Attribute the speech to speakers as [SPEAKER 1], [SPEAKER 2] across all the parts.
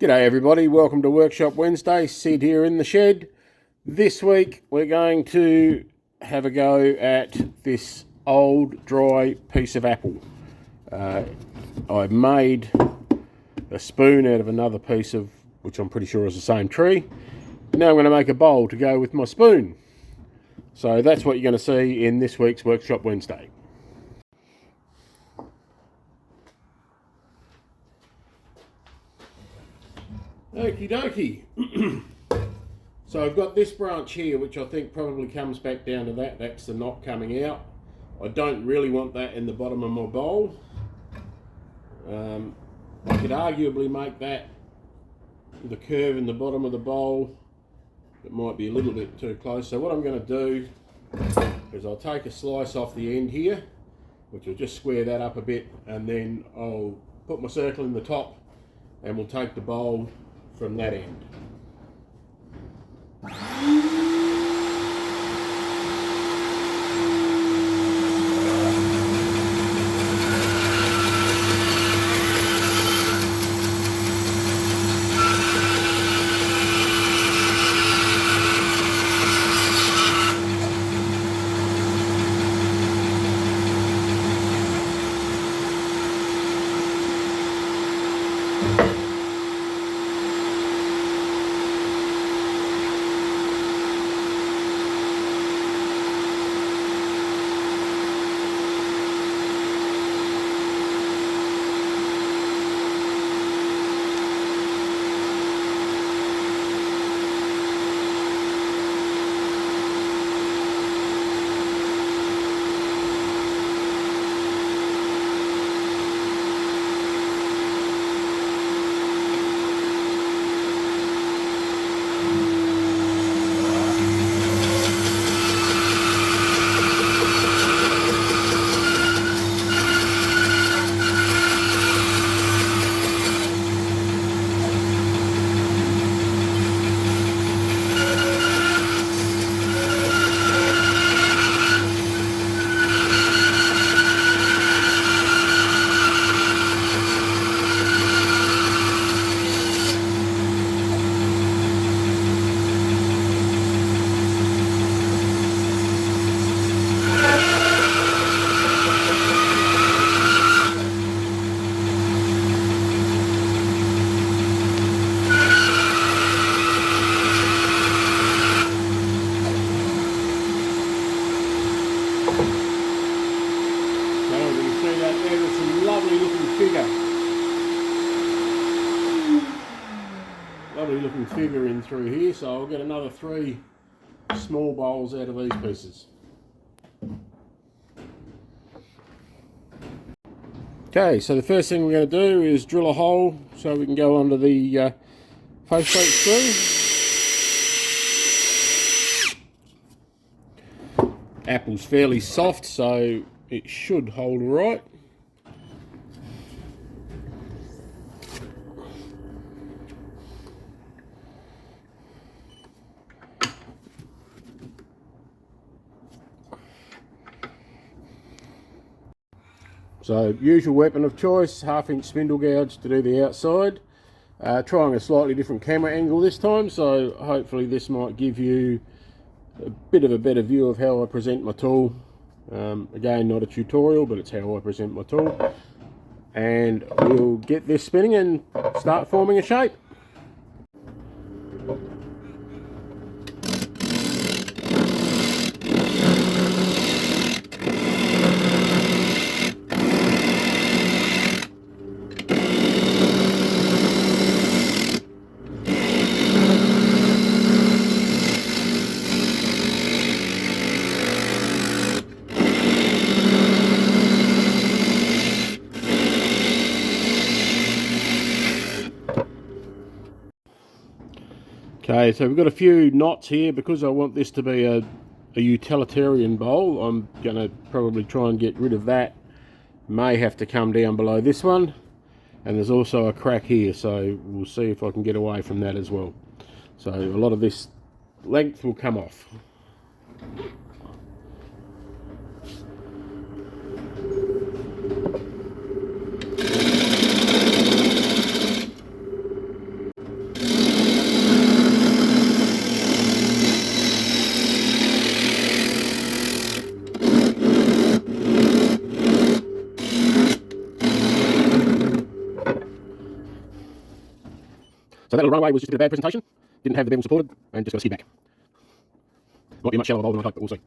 [SPEAKER 1] G'day everybody, welcome to Workshop Wednesday. Sid here in the shed. This week we're going to have a go at this old dry piece of apple. I've made a spoon out of another piece of, which I'm pretty sure is the same tree. Now I'm going to make a bowl to go with my spoon. So that's what you're going to see in this week's Workshop Wednesday. Okie dokie. So I've got this branch here, which I think probably comes back down to that. That's the knot coming out. I don't really want that in the bottom of my bowl. I could arguably make that the curve in the bottom of the bowl. It might be a little bit too close. So what I'm going to do is I'll take a slice off the end here, which will just square that up a bit, and then I'll put my circle in the top and we'll take the bowl from that end. Lovely looking figure in through here, so I'll get another 3 small bowls out of these pieces. Okay, so the first thing we're going to do is drill a hole so we can go under the face plate screw. Apple's fairly soft, so it should hold right. So usual weapon of choice, 1/2-inch spindle gouge to do the outside. Trying a slightly different camera angle this time, so hopefully this might give you a bit of a better view of how I present my tool. Again, not a tutorial, but it's how I present my tool. And we'll get this spinning and start forming a shape. Okay, so we've got a few knots here. Because I want this to be a utilitarian bowl, I'm going to probably try and get rid of that. May have to come down below this one, and there's also a crack here, so we'll see if I can get away from that as well. So a lot of this length will come off. So that little runway was just a bit of bad presentation. Didn't have the bevel supported, and just got to skid back. Might be a much shallower bowl than I hope, but we'll see.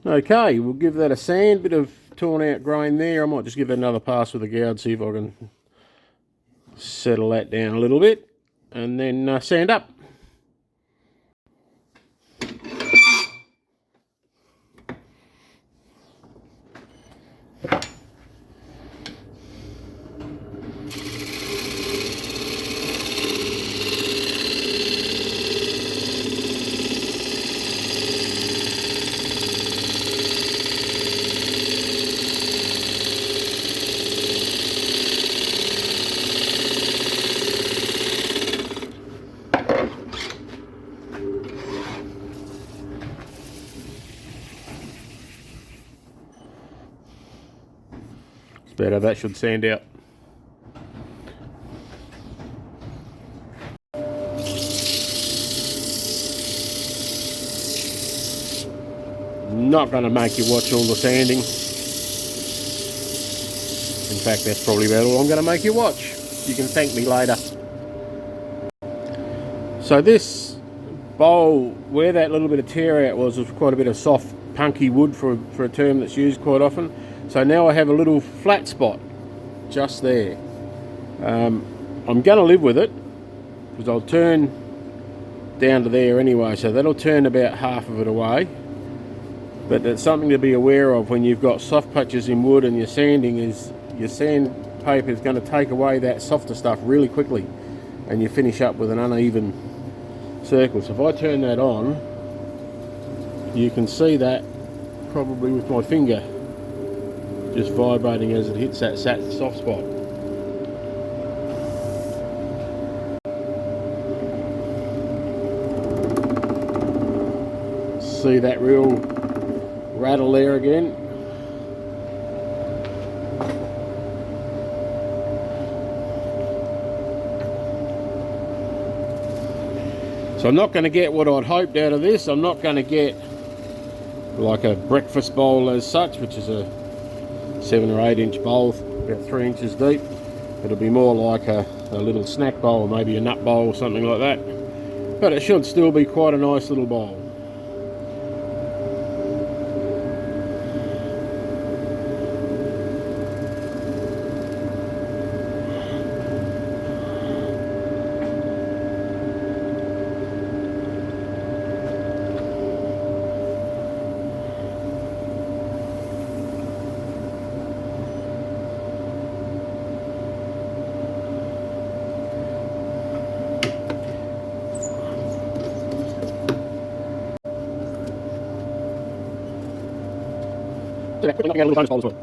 [SPEAKER 1] Okay, we'll give that a sand, bit of torn out grain there. I might just give that another pass with a gouge, see if I can settle that down a little bit, and then sand up. Better, that should sand out. Not going to make you watch all the sanding. In fact, that's probably about all I'm going to make you watch. You can thank me later. So this bowl, where that little bit of tear out was quite a bit of soft, punky wood for a term that's used quite often. So now I have a little flat spot just there. I'm going to live with it because I'll turn down to there anyway, so that'll turn about half of it away. But it's something to be aware of when you've got soft patches in wood and you're sanding, is your sandpaper is going to take away that softer stuff really quickly, and you finish up with an uneven circle. So if I turn that on, you can see that probably with my finger just vibrating as it hits that soft spot. See that real rattle there again. So I'm not going to get what I'd hoped out of this. I'm not going to get like a breakfast bowl as such, which is a 7 or 8 inch bowl, about 3 inches deep. It'll be more like a little snack bowl, maybe a nut bowl or something like that. But it should still be quite a nice little bowl. So that quickly knocking out a little bonus bowl as well.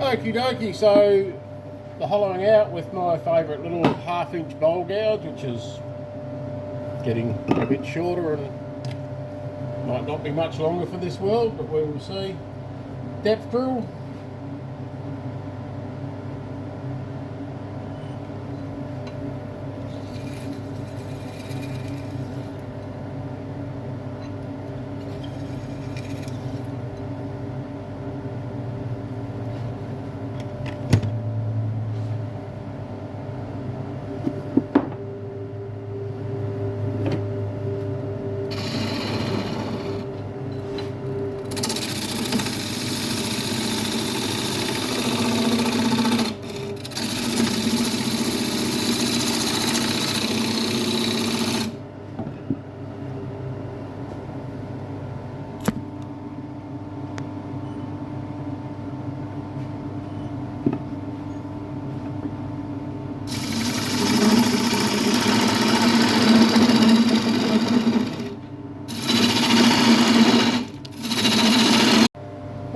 [SPEAKER 1] Okie dokie, so the hollowing out with my favourite little 1/2 inch bowl gouge, which is getting a bit shorter and might not be much longer for this world, but we will see. Depth drill.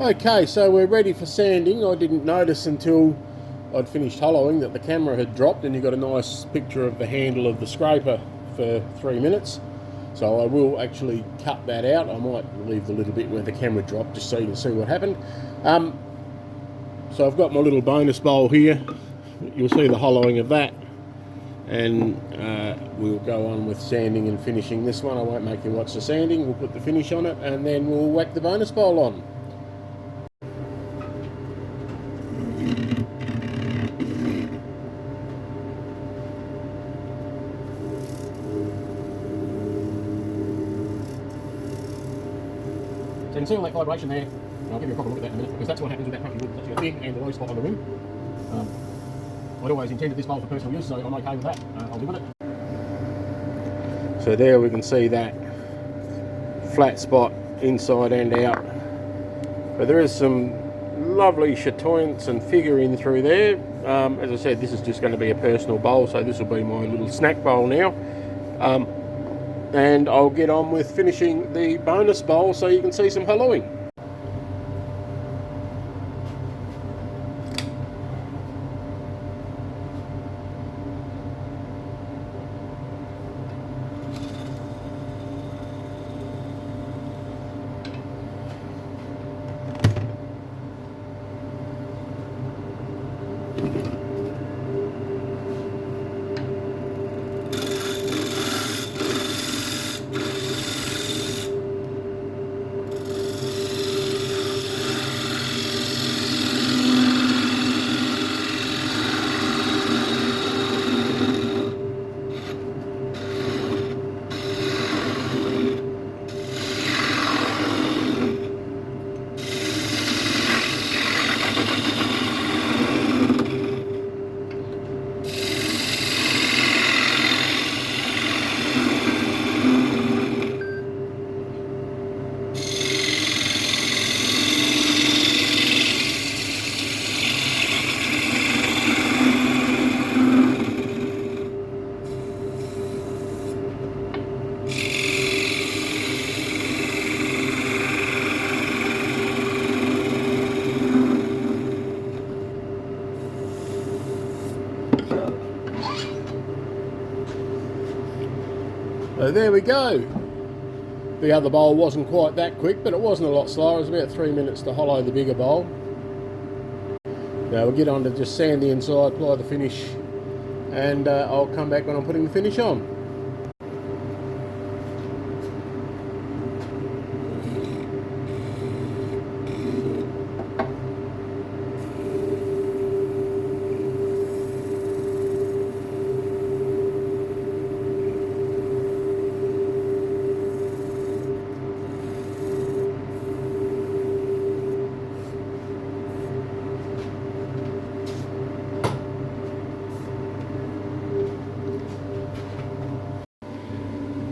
[SPEAKER 1] Okay, so we're ready for sanding. I didn't notice until I'd finished hollowing that the camera had dropped, and you got a nice picture of the handle of the scraper for 3 minutes. So I will actually cut that out. I might leave the little bit where the camera dropped just so you can see what happened. So I've got my little bonus bowl here. You'll see the hollowing of that, and we'll go on with sanding and finishing this one. I won't make you watch the sanding. We'll put the finish on it, and then we'll whack the bonus bowl on. So you can see all that vibration there, and I'll give you a proper look at that in a minute, because that's what happens with that crunchy wood. It's actually a big and a low spot on the rim. I'd always intended this bowl for personal use, so I'm okay with that. I'll live with it. So there we can see that flat spot inside and out. But there is some lovely chatoyance and figure in through there. As I said, this is just going to be a personal bowl, so this will be my little snack bowl now. And I'll get on with finishing the bonus bowl so you can see some hollowing. So there we go. The other bowl wasn't quite that quick, but it wasn't a lot slower. It was about 3 minutes to hollow the bigger bowl. Now we'll get on to just sand the inside, apply the finish, and I'll come back when I'm putting the finish on.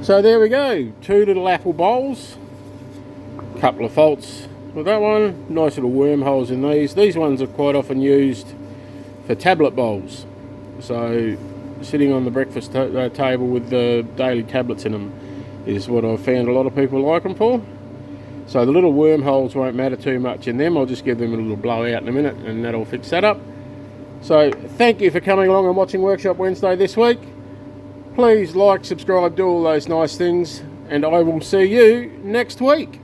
[SPEAKER 1] So there we go, 2 little apple bowls. Couple of faults with that one. Nice little wormholes in these. These ones are quite often used for tablet bowls. So sitting on the breakfast table with the daily tablets in them is what I've found a lot of people like them for. So the little wormholes won't matter too much in them. I'll just give them a little blowout in a minute and that'll fix that up. So thank you for coming along and watching Workshop Wednesday this week. Please like, subscribe, do all those nice things, and I will see you next week.